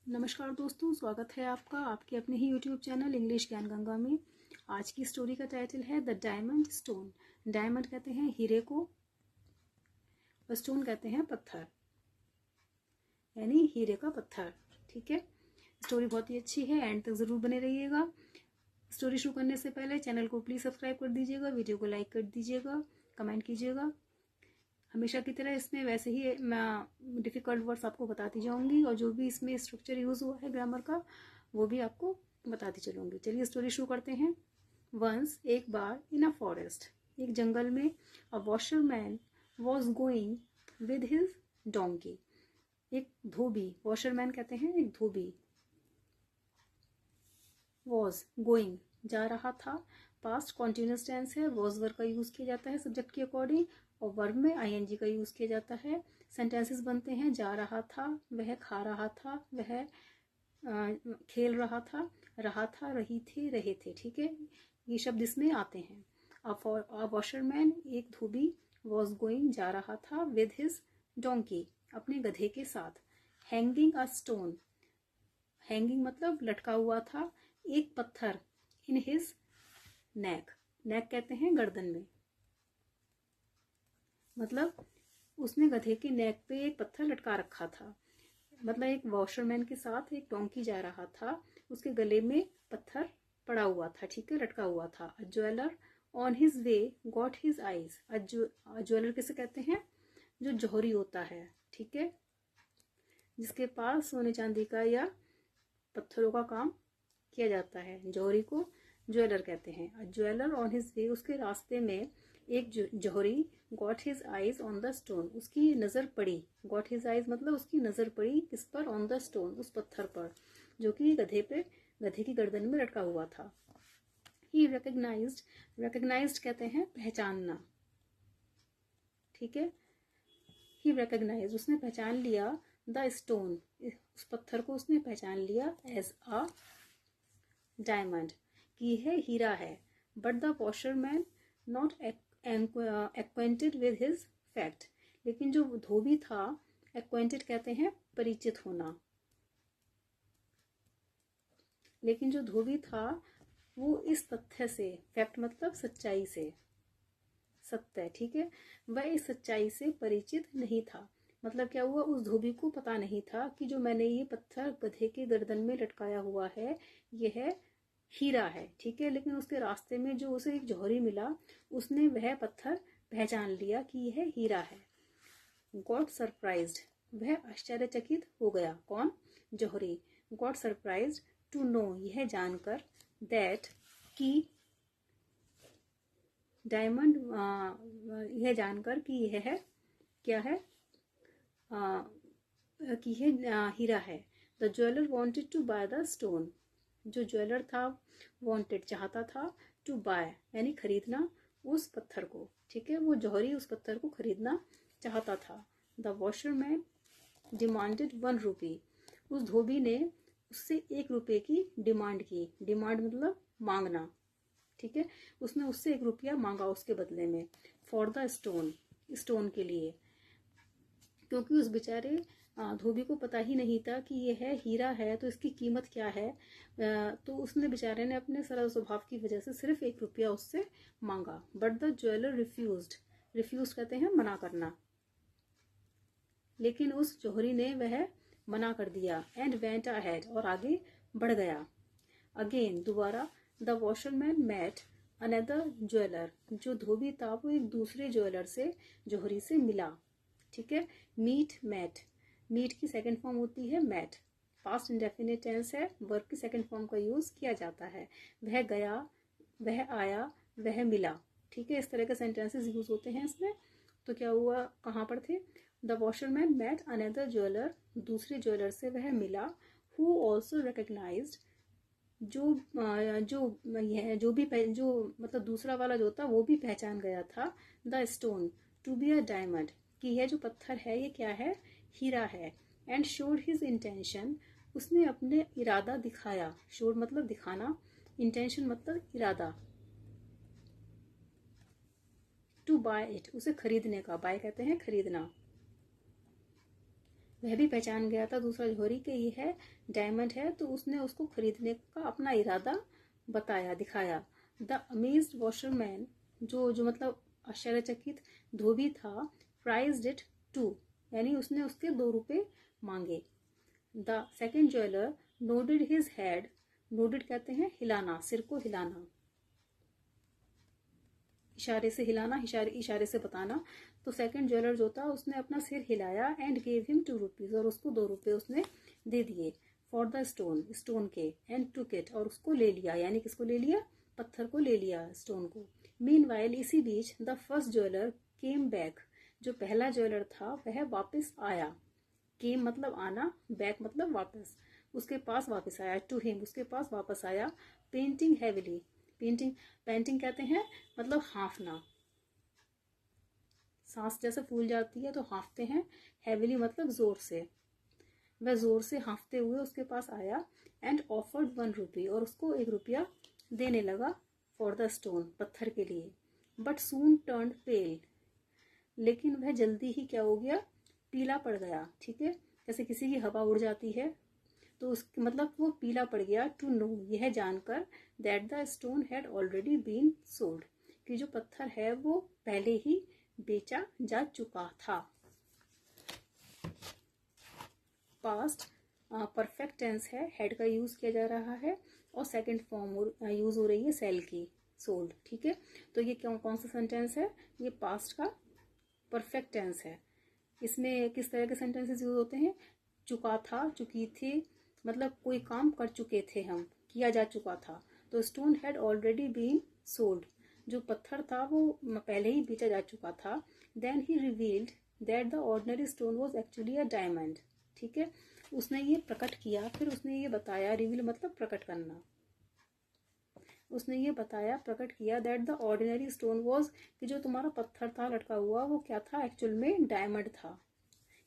नमस्कार दोस्तों, स्वागत है आपका आपके अपने ही यूट्यूब चैनल इंग्लिश ज्ञान गंगा में। आज की स्टोरी का टाइटल है द डायमंड स्टोन। डायमंड कहते हैं हीरे को और स्टोन कहते हैं पत्थर, यानी हीरे का पत्थर। ठीक है, स्टोरी बहुत ही अच्छी है, एंड तक ज़रूर बने रहिएगा। स्टोरी शुरू करने से पहले चैनल को प्लीज़ सब्सक्राइब कर दीजिएगा, वीडियो को लाइक कर दीजिएगा, कमेंट कीजिएगा। हमेशा की तरह इसमें वैसे ही मैं डिफ़िकल्ट वर्ड्स आपको बताती जाऊंगी और जो भी इसमें स्ट्रक्चर यूज़ हुआ है ग्रामर का वो भी आपको बताती चलूंगी। चलिए स्टोरी शुरू करते हैं। वंस, एक बार, इन अ फॉरेस्ट, एक जंगल में, a washerman was going with his donkey. एक धोबी, वॉशरमैन कहते हैं एक धोबी, वॉज गोइंग जा रहा था। पास्ट कॉन्टिन्यूस टेंस है, वॉज वर्ब का यूज किया जाता है सब्जेक्ट के अकॉर्डिंग और वर्ब में आईएनजी का यूज किया जाता है। सेंटेंसेस बनते हैं जा रहा था, वह खा रहा था, वह खेल रहा था, रही थी, रहे थे। ठीक है, ये शब्द इसमें आते हैं। अ वॉशरमैन, एक धोबी, वॉज गोइंग जा रहा था, विद हिज डोंकी, अपने गधे के साथ। हैंगिंग अ स्टोन, हैंगिंग मतलब लटका हुआ था, एक पत्थर, इन हिज नेक, नेक कहते हैं गर्दन में, मतलब उसने गधे के नेक पे एक पत्थर लटका रखा था। मतलब एक वॉशरमैन के साथ एक डोंकी जा रहा था, उसके गले में पत्थर पड़ा हुआ था, ठीक है, लटका हुआ था। A jeweller on his way got his eyes. Jeweller किसे कहते हैं? जो जौहरी होता है, ठीक है, जिसके पास सोने चांदी का या पत्थरों का काम किया जाता है, जौहरी को ज्वेलर कहते हैं। A jeweller on his way, उसके रास्ते में एक जौहरी, got his eyes on the stone, उसकी नज़र पड़ी। गॉट हिज आइज मतलब उसकी नज़र पड़ी किस पर? ऑन द स्टोन, उस पत्थर पर जो कि गधे की गर्दन में लटका हुआ था। ही रिकग्नाइज्ड, रिकग्नाइज्ड कहते हैं पहचानना, ठीक है। ही रिकग्नाइज्ड, उसने पहचान लिया, द स्टोन, उस पत्थर को उसने पहचान लिया, एज अ डायमंड, कि है हीरा है। But the washerman not acquainted with his fact, लेकिन जो धोबी था, एक्वेंटेड कहते हैं परिचित होना, लेकिन जो धोबी था वो इस तथ्य से, फैक्ट मतलब सच्चाई से, सत्य, ठीक है, वह इस सच्चाई से परिचित नहीं था। मतलब क्या हुआ, उस धोबी को पता नहीं था कि जो मैंने ये पत्थर गधे के गर्दन में लटकाया हुआ है यह हीरा है, ठीक है। लेकिन उसके रास्ते में जो उसे एक जौहरी मिला, उसने वह पत्थर पहचान लिया कि यह हीरा है। गॉट सरप्राइज्ड, वह आश्चर्यचकित हो गया। कौन? जौहरी। गॉट सरप्राइज्ड टू नो, यह जानकर, दैट, कि डायमंड, यह जानकर कि यह है, क्या है, कि यह हीरा है। The jeweller wanted to buy the stone, जो ज्वेलर था, वॉन्टेड चाहता था, टू बाय यानी खरीदना, उस पत्थर को, ठीक है, वो जौहरी उस पत्थर को खरीदना चाहता था। द वॉशरमैन डिमांडेड 1 रुपी, उस धोबी ने उससे 1 रुपये की डिमांड की। डिमांड मतलब मांगना, ठीक है, उसने उससे 1 रुपया मांगा उसके बदले में। फॉर द स्टोन, स्टोन के लिए, क्योंकि उस बेचारे धोबी को पता ही नहीं था कि यह है हीरा है तो इसकी कीमत क्या है। तो उसने बेचारे ने अपने सरल स्वभाव की वजह से सिर्फ 1 रुपया उससे मांगा। But the jeweller refused, refuse कहते हैं मना करना, लेकिन उस जौहरी ने वह मना कर दिया। एंड वेंट अहेड, और आगे बढ़ गया। अगेन, दोबारा, the washerman met another jeweller, जो धोबी था वो एक दूसरे ज्वेलर से, जौहरी से मिला, ठीक है। मीट, मैट, मीट की सेकंड फॉर्म होती है मैट, पास्ट इंडेफिनिट टेंस है, वर्ब की सेकंड फॉर्म का यूज किया जाता है। वह गया, वह आया, वह मिला, ठीक है, इस तरह के सेंटेंसेस यूज होते हैं इसमें। तो क्या हुआ, कहाँ पर थे? The washerman met another jeweller, दूसरे ज्वेलर से वह मिला। हु ऑल्सो रिकग्नाइज्ड, जो भी जो मतलब दूसरा वाला जो था वो भी पहचान गया था, the stone to be a diamond, कि यह जो पत्थर है ये क्या है? हीरा है। एंड शोड हिज इंटेंशन, उसने अपने इरादा दिखाया। शोड मतलब दिखाना, इंटेंशन मतलब इरादा। टू बाय इट, उसे खरीदने का, बाय कहते हैं खरीदना। वह भी पहचान गया था दूसरा जौहरी के ये है डायमंड है, तो उसने उसको खरीदने का अपना इरादा बताया, दिखाया। द अमेज्ड वॉशरमैन, जो मतलब आश्चर्यचकित धोबी था, प्राइज्ड इट 2, यानी उसने उसके 2 रुपए मांगे। The second jeweller nodded his head, nodded कहते हैं हिलाना, सिर को हिलाना, इशारे से हिलाना, इशारे से बताना। तो सेकंड ज्वेलर जो था उसने अपना सिर हिलाया एंड गेव हिम 2 रुपीज, और उसको 2 रुपए उसने दे दिए। फॉर द स्टोन, स्टोन के, एंड टुक इट, और उसको ले लिया, यानी किसको ले लिया, पत्थर को ले लिया, स्टोन को। मीनवाइल, इसी बीच, the first jeweller came back, जो पहला ज्वेलर था वह वापस आया। केम मतलब आना, बैक मतलब वापस, उसके पास वापस आया। टू हिम, उसके पास वापस आया। पेंटिंग हैविली, पेंटिंग कहते हैं मतलब हाँफना, सांस जैसे फूल जाती है तो हाँफते हैं। हैविली मतलब जोर से, वह जोर से हाँफते हुए उसके पास आया। एंड ऑफर्ड 1 रुपी, और उसको 1 रुपया देने लगा। फॉर द स्टोन, पत्थर के लिए। बट सून टर्न पेल, लेकिन वह जल्दी ही क्या हो गया, पीला पड़ गया। ठीक है, जैसे किसी की हवा उड़ जाती है तो उसके मतलब वो पीला पड़ गया। टू नो, यह जानकर, that the stone had already been sold, कि जो पत्थर है वो पहले ही बेचा जा चुका था। पास्ट परफेक्ट टेंस है, हेड का यूज किया जा रहा है, और सेकंड फॉर्म यूज हो रही है सेल की, सोल्ड। ठीक है, तो ये कौन सा सेंटेंस है, ये पास्ट का परफेक्ट टेंस है। इसमें किस तरह के सेंटेंसेस यूज होते हैं, चुका था, चुकी थी, मतलब कोई काम कर चुके थे हम, किया जा चुका था। तो stone had already been sold, जो पत्थर था वो पहले ही बेचा जा चुका था। Then he revealed that the ordinary stone was actually a diamond. ठीक है, उसने ये प्रकट किया, फिर उसने ये बताया, रिवील मतलब प्रकट करना, उसने ये बताया, प्रकट किया, that the ordinary stone was, कि जो तुम्हारा पत्थर था लटका हुआ वो क्या था, एक्चुअल में डायमंड था,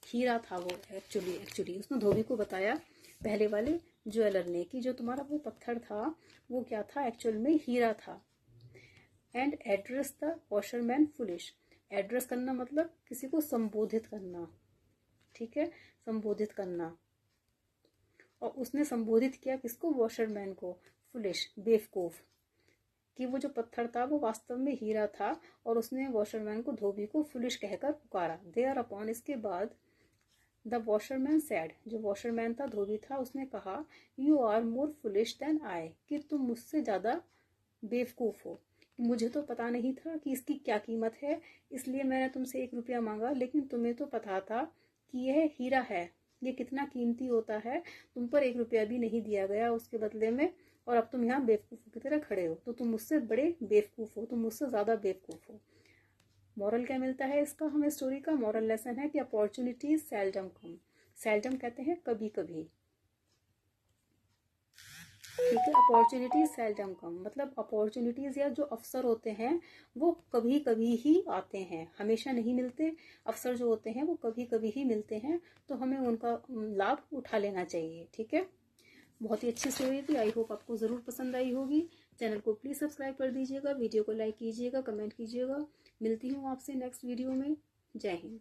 हीरा था वो। एक्चुअली उसने धोबी को बताया, पहले वाले ज्वेलर ने, कि जो तुम्हारा वो पत्थर था वो क्या था, एक्चुअल में हीरा था। And address the washerman foolish, address करना मतलब किसी को संबोधित करना। ठीक है, संबोधित करना, और उसने संबोधित किया किसको, वॉशरमैन को, फुलिश, बेवकूफ, कि वो जो पत्थर था वो वास्तव में हीरा था, और उसने वॉशरमैन को, धोबी को फुलिश कहकर पुकारा। देयर अपॉन, इसके बाद, द वॉशरमैन सैड, जो वॉशरमैन था, धोबी था, उसने कहा, you are more foolish than I, कि तुम मुझसे ज्यादा बेवकूफ हो। मुझे तो पता नहीं था कि इसकी क्या कीमत है, इसलिए मैंने तुमसे 1 रुपया मांगा, लेकिन तुम्हें तो पता था कि यह हीरा है, ये कितना कीमती होता है, तुम पर 1 रुपया भी नहीं दिया गया उसके बदले में, और अब तुम यहाँ बेवकूफ़ की तरह खड़े हो, तो तुम मुझसे बड़े बेवकूफ़ हो, तुम मुझसे ज़्यादा बेवकूफ़ हो। मॉरल क्या मिलता है इसका हमें, स्टोरी का मॉरल लेसन है कि अपॉर्चुनिटीज सेल्डम कम, सेल्डम कहते हैं कभी कभी। ठीक है, अपॉर्चुनिटीज सेल्डम कम, मतलब अपॉर्चुनिटीज या जो अवसर होते हैं वो कभी कभी ही आते हैं, हमेशा नहीं मिलते। अवसर जो होते हैं वो कभी कभी ही मिलते हैं, तो हमें उनका लाभ उठा लेना चाहिए। ठीक है, बहुत ही अच्छी स्टोरी थी, आई होप आपको ज़रूर पसंद आई होगी। चैनल को प्लीज़ सब्सक्राइब कर दीजिएगा, वीडियो को लाइक कीजिएगा, कमेंट कीजिएगा। मिलती हूँ आपसे नेक्स्ट वीडियो में। जय हिंद।